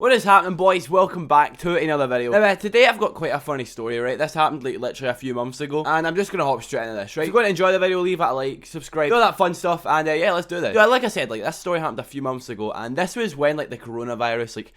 What is happening, boys? Welcome back to another video. Now, today I've got quite a funny story, right? This happened like literally a few months ago, and I'm just gonna hop straight into this, right? If you're going to enjoy the video, leave it a like, subscribe, all that fun stuff, and yeah, let's do this. Yeah, like I said, like this story happened a few months ago, and this was when like the coronavirus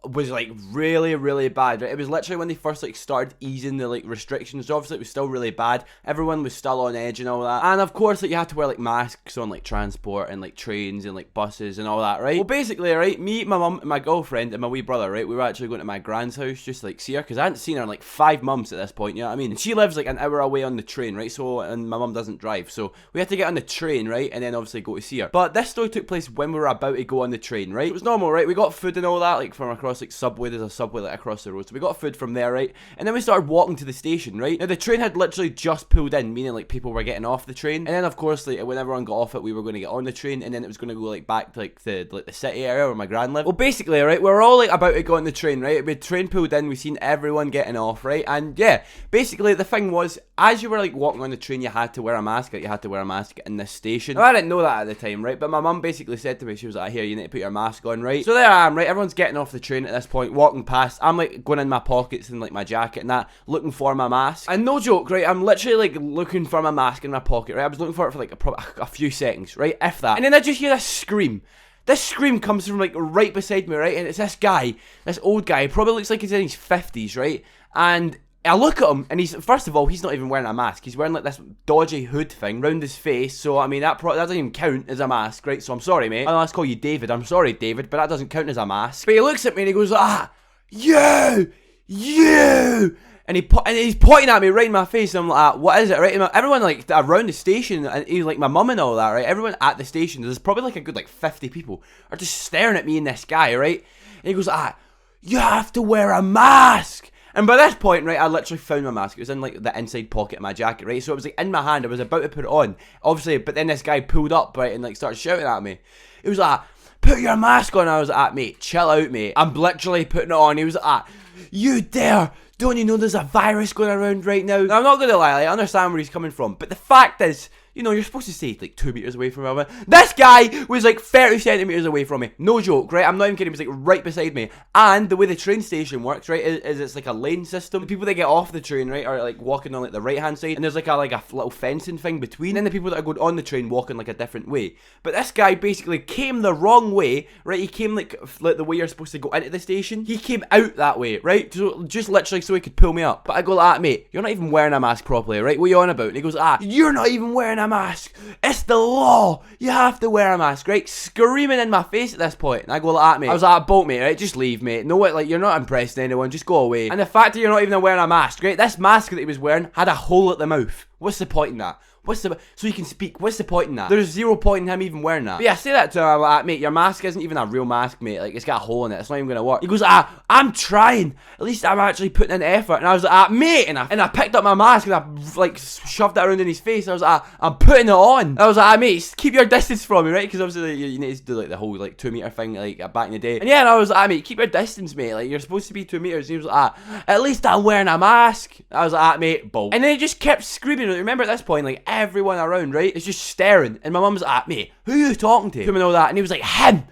was like really bad, right? It was literally when they first like started easing the like restrictions. Obviously it was still really bad, everyone was still on edge and all that, and of course like you had to wear like masks on like transport and like trains and like buses and all that, right? Well, basically, right, me, my mum, my girlfriend and my wee brother, right, we were actually going to my grand's house just to like see her, because I hadn't seen her in like 5 months at this point, you know what I mean? And she lives like an hour away on the train, right? So, and my mum doesn't drive, so we had to get on the train, right, and then obviously go to see her. But this story took place when we were about to go on the train, right? It was normal, right? We got food and all that, like from across like Subway. There's a Subway like across the road, so we got food from there, right? And then we started walking to the station, right? Now the train had literally just pulled in, meaning like people were getting off the train, and then of course like when everyone got off it, we were going to get on the train, and then it was going to go like back to like the city area where my gran lived. Well, basically, right, we were all like about to go on the train, right? We train pulled in, we seen everyone getting off, right? And yeah, basically the thing was, as you were like walking on the train, you had to wear a mask. Like, you had to wear a mask in this station. Now, I didn't know that at the time, right? But my mum basically said to me, she was like, "Here, you need to put your mask on," right? So there I am, right? Everyone's getting off the train at this point, walking past. I'm like going in my pockets and like my jacket and that, looking for my mask. And no joke, right? I'm literally like looking for my mask in my pocket, right? I was looking for it for like a few seconds, right? If that. And then I just hear this scream. This scream comes from like right beside me, right? And it's this guy, this old guy, he probably looks like he's in his 50s, right? And I look at him, and he's, first of all, he's not even wearing a mask. He's wearing like this dodgy hood thing round his face. So I mean, that doesn't even count as a mask, right? So I'm sorry, mate. I'll call you David. I'm sorry, David, but that doesn't count as a mask. But he looks at me and he goes, you! And he's pointing at me right in my face, and I'm like, what is it, right? And everyone like around the station, and he's like my mum and all that, right? Everyone at the station, there's probably like a good like 50 people, are just staring at me and this guy, right? And he goes, you have to wear a mask! And by this point, right, I literally found my mask. It was in like the inside pocket of my jacket, right? So it was like in my hand. I was about to put it on, obviously, but then this guy pulled up, right, and like started shouting at me. He was like, "Put your mask on." I was like, "Mate, chill out, mate. I'm literally putting it on." He was like, "You dare! Don't you know there's a virus going around right now?" Now, I'm not gonna lie, I understand where he's coming from, but the fact is, you know, you're supposed to stay like 2 meters away from me. This guy was like 30 centimeters away from me. No joke, right? I'm not even kidding. He was like right beside me. And the way the train station works, right, is it's like a lane system. The people that get off the train, right, are like walking on like the right hand side, and there's like a little fencing thing between. And then the people that are going on the train walking like a different way. But this guy basically came the wrong way, right? He came like the way you're supposed to go into the station. He came out that way, right? So just literally so he could pull me up. But I go like, "Mate, you're not even wearing a mask properly, right? What are you on about?" And he goes, "You're not even wearing a mask. It's the law. You have to wear a mask," right? Screaming in my face at this point. And I go like, "Mate." I was like, "Bolt, mate, right? Just leave, mate. No, what, like, you're not impressing anyone. Just go away." And the fact that you're not even wearing a mask, right? This mask that he was wearing had a hole at the mouth. What's the point in that? So you can speak. What's the point in that? There's zero point in him even wearing that. But yeah, I say that to him. I'm like, "Mate, your mask isn't even a real mask, mate. Like, it's got a hole in it. It's not even gonna work." He goes, "I'm trying. At least I'm actually putting in effort." And I was like, "Mate," and I picked up my mask and I like shoved it around in his face. I was like, "I'm putting it on." I was like, "Mate, keep your distance from me, right?" Because obviously you need to do like the whole like 2 meter thing like back in the day. And yeah, and I was like, "Mate, keep your distance, mate. Like, you're supposed to be 2 meters." And he was like, "At least I'm wearing a mask." I was like, "Mate, bull." And then he just kept screaming. Remember at this point, like everyone around, right, is just staring. And my mum's like, "Mate, who are you talking to?" And all that. And he was like, "Him.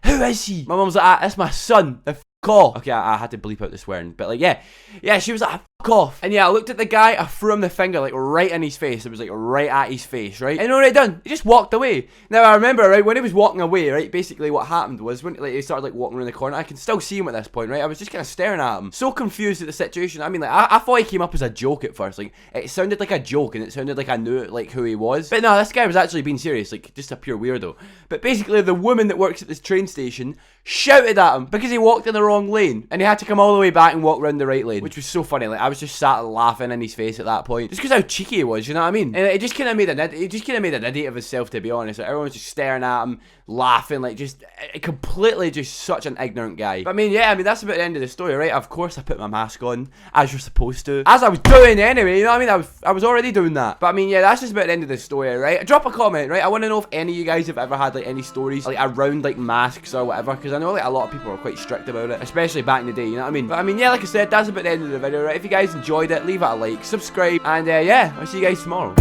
Who is he?" My mum's like, "That's my son. The f*** off." Okay, I had to bleep out the swearing. But like, yeah, she was like, "F*** off." And yeah, I looked at the guy, I threw him the finger like right in his face. It was like right at his face, right? And you know what he done? He just walked away. Now I remember, right, when he was walking away, right, basically what happened was when like he started like walking around the corner, I can still see him at this point, right? I was just kind of staring at him, so confused at the situation. I mean, like I thought he came up as a joke at first. Like it sounded like a joke, and it sounded like I knew like who he was. But no, this guy was actually being serious, like just a pure weirdo. But basically, the woman that works at this train station shouted at him because he walked in the wrong lane, and he had to come all the way back and walk around the right lane, which was so funny. Like I was just sat laughing in his face at that point, just because how cheeky he was, you know what I mean? And it just kind of made an idiot of himself, to be honest. Like, everyone was just staring at him, laughing, like just completely just such an ignorant guy. But I mean, yeah, that's about the end of the story, right? Of course I put my mask on, as you're supposed to, as I was doing anyway, you know what I mean? I was already doing that. But I mean, yeah, that's just about the end of the story, right? Drop a comment, right? I want to know if any of you guys have ever had like any stories like around like masks or whatever, because I know like a lot of people are quite strict about it, especially back in the day, you know what I mean? But I mean, yeah, like I said, that's about the end of the video, right? If you guys enjoyed it, leave it a like, subscribe, and yeah, I'll see you guys tomorrow.